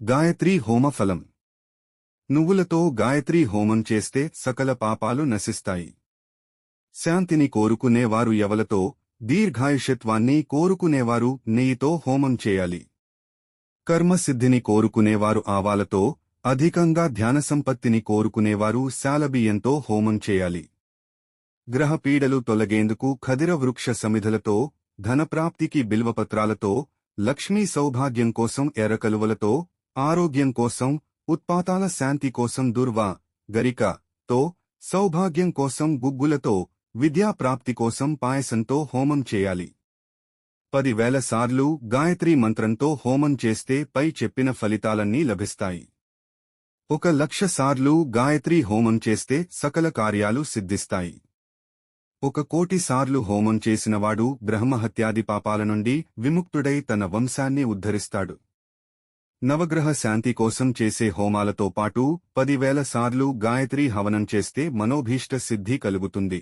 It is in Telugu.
గాయత్రీ హోమ ఫలం. నువ్వులతో గాయత్రీ హోమం చేస్తే సకల పాపాలు నశిస్తాయి. శాంతిని కోరుకునేవారు యవలతో, దీర్ఘాయుషత్వాన్ని కోరుకునేవారు నెయ్యితో హోమం చేయాలి. కర్మసిద్ధిని కోరుకునేవారు ఆవాలతో, అధికంగా ధ్యానసంపత్తిని కోరుకునేవారు శాలబియ్యంతో హోమం చేయాలి. గ్రహపీడలు తొలగేందుకు ఖదిర వృక్ష సమిధలతో, ధనప్రాప్తికి బిల్వపత్రాలతో, లక్ష్మీ సౌభాగ్యం కోసం ఎర్రకలువలతో, ఆరోగ్యం కోసం, ఉత్పాతాల శాంతి కోసం దుర్వా, గరిక తో, సౌభాగ్యం కోసం గుగ్గులతో, విద్యాప్రాప్తి కోసం పాయసంతో హోమం చేయాలి. 10,000 సార్లు గాయత్రీ మంత్రంతో హోమం చేస్తే పై చెప్పిన ఫలితాలన్నీ లభిస్తాయి. 1,00,000 సార్లు గాయత్రీ హోమం చేస్తే సకల కార్యాలు సిద్ధిస్తాయి. 1,00,00,000 సార్లు హోమం చేసినవాడు బ్రహ్మహత్యాది పాపాల నుండి విముక్తుడై తన వంశాన్ని ఉద్ధరిస్తాడు. నవగ్రహ శాంతి కోసం చేసే హోమాలతో పాటు 10,000 సార్లు గాయత్రీ హవనం చేస్తే మనోభీష్ట సిద్ధి కలుగుతుంది.